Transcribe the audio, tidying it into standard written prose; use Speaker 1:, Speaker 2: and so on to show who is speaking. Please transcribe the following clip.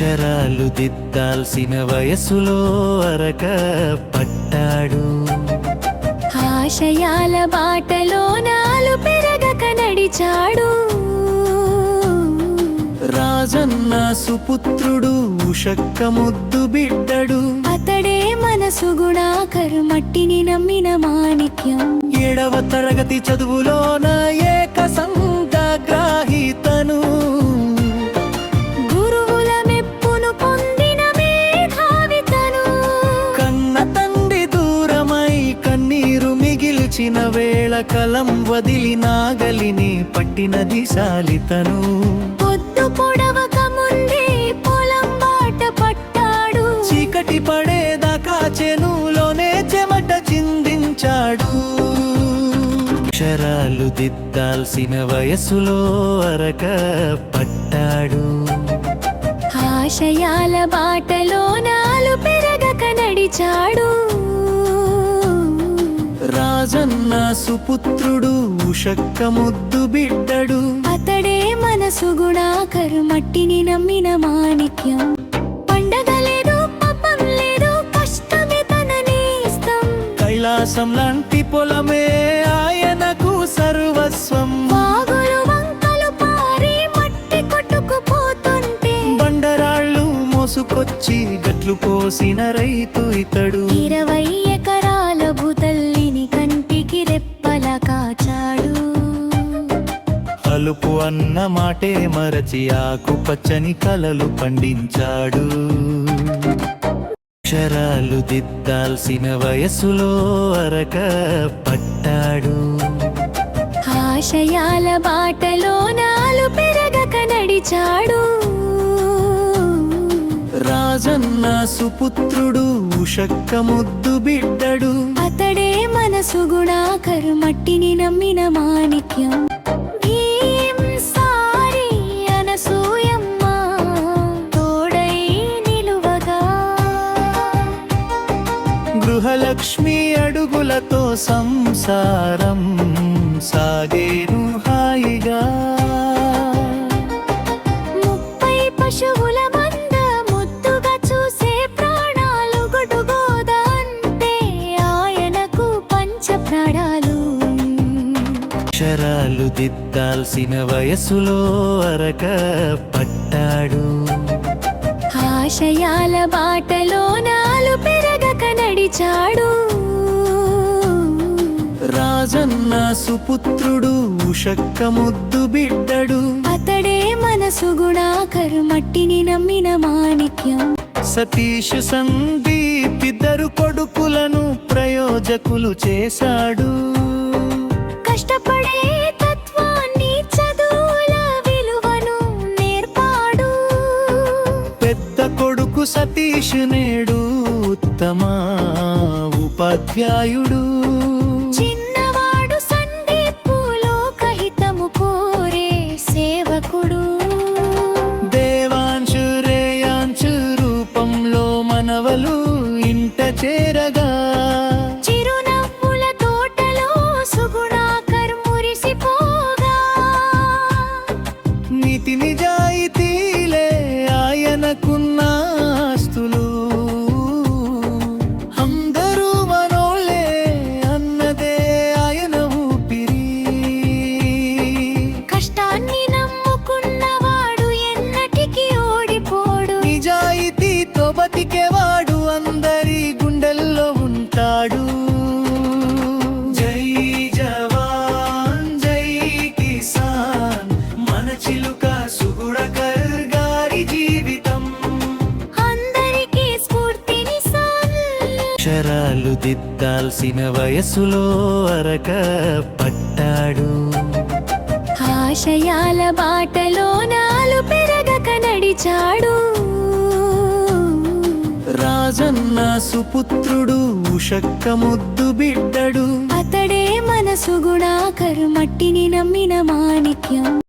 Speaker 1: అక్షరాలు దిద్దాల్సిన వయసులో అరక పట్టాడు.
Speaker 2: ఆశయాల బాటలో నాలు పెరగక నడిచాడు.
Speaker 1: రాజన్న సుపుత్రుడు ఉషక్క ముద్దు బిడ్డడు.
Speaker 2: అతడే మనసు గుణాకర్ మట్టిని నమ్మిన మాణిక్యం.
Speaker 1: 7వ తరగతి చదువులోన ఏక సంఘగ్రాహితను.
Speaker 2: గురువుల మెప్పును పొందిన మేధావితను.
Speaker 1: కన్న తండ్రి దూరమై కన్నీరు మిగిల్చిన వేళ కలం వదిలి నాగలిని పట్టినది శాలితను.
Speaker 2: పొద్దు పొడవక ముందే పొలం బాట పట్టాడు.
Speaker 1: చీకటి పడేదాకా చెనులోనే చెమట చిందించాడు. అక్షరాలు దిద్దాల్సిన వయసులో అరక పట్టాడు.
Speaker 2: ఆశయాల బాటలో నాలు పెరగక నడిచాడు.
Speaker 1: రాజన్న సుపుత్రుడు ఉషక్క ముద్దు బిడ్డడు.
Speaker 2: అతడే మనసు గుణాకర్ మట్టిని నమ్మిన మాణిక్యం. పండగ లేదు పాపం లేదు కష్టమే తన నేస్తం.
Speaker 1: కైలాసం లాంటి పొలమే ఆయనకు సర్వస్వం.
Speaker 2: వాగులు వంకలు పారి మట్టి కొట్టుకుపోతుంటే
Speaker 1: బండరాళ్ళు మోసుకొచ్చి గట్లు పోసిన రైతు ఇతడు.
Speaker 2: 20 ఎకరాల భూతల్లిని కంటికి రెప్పల కాచాడు.
Speaker 1: అలుపు అన్న మాటే మరచి ఆకుపచ్చని కలలు పండించాడు. అక్షరాలు దిద్దాల్సిన వయసులో అరక పట్టాడు.
Speaker 2: ఆశయాల బాటలో నాలు పెరగక నడిచాడు.
Speaker 1: రాజన్న సుపుత్రుడు ఉషక్క ముద్దు బిడ్డడు.
Speaker 2: అతడే మనసు గుణాకర్ మట్టిని నమ్మిన మాణిక్యం. భీం సారి అనసూయమ్మ తోడై నిలువగా.
Speaker 1: గృహలక్ష్మి అడుగులతో సంసారం సాగేను హాయిగా.
Speaker 2: 30 పశువుల మంద ముద్దుగా చూసే ప్రాణాలు గొడుగోదా అంటే ఆయనకు పంచ ప్రాణాలు.
Speaker 1: అక్షరాలు దిద్దాల్సిన వయసులో అరక పట్టాడు.
Speaker 2: ఆశయాల బాటలో నాలు పెరగక నడిచాడు.
Speaker 1: రాజన్న సుపుత్రుడు ఉషక్క ముద్దు బిడ్డడు.
Speaker 2: అతడే మనసు గుణాకర్ మట్టిని నమ్మిన మాణిక్యం.
Speaker 1: సతీష్ సందీప్ ఇద్దరు కొడుకులను ప్రయోజకులు చేశాడు.
Speaker 2: కష్టపడే తత్వాన్ని చదువుల విలువను నేర్పాడు.
Speaker 1: పెద్ద కొడుకు సతీష్ నేడు ఉత్తమ ఉపాధ్యాయుడు.
Speaker 2: చిన్నవాడు సందీప్ లోకహితము కోరే సేవకుడు.
Speaker 1: దేవాంశు రేయాంశు రూపంలో మనవలు ఇంట చేరగా.
Speaker 2: చిరునవ్వుల తోటలో సుగుణాకర్ మురిసిపోగా.
Speaker 1: నీతి నిజాయితీలే ఆయనకున్న ఆస్తులు. అందరూ మనోళ్ళే అన్నదే ఆయన ఊపిరి.
Speaker 2: కష్టాన్ని నమ్ముకున్నవాడు ఎన్నటికీ ఓడిపోడు.
Speaker 1: నిజాయితీతో బతికేవాడు అందరి గుండెల్లో ఉంటాడు. జై జవాన్ జై కిసాన్ మన చిలుక సుగుణకర్ గారి జీవితం
Speaker 2: అందరికీ స్ఫూర్తినిసాన్.
Speaker 1: అక్షరాలు దిద్దాల్సిన వయసులో అరక పట్టాడు.
Speaker 2: ఆశయాల బాటలో నాలు పెరగక నడిచాడు.
Speaker 1: రాజన్న సుపుత్రుడు ఉషక్క ముద్దు బిడ్డడు.
Speaker 2: అతడే మనసు గుణాకర్ మట్టిని నమ్మిన మాణిక్యం.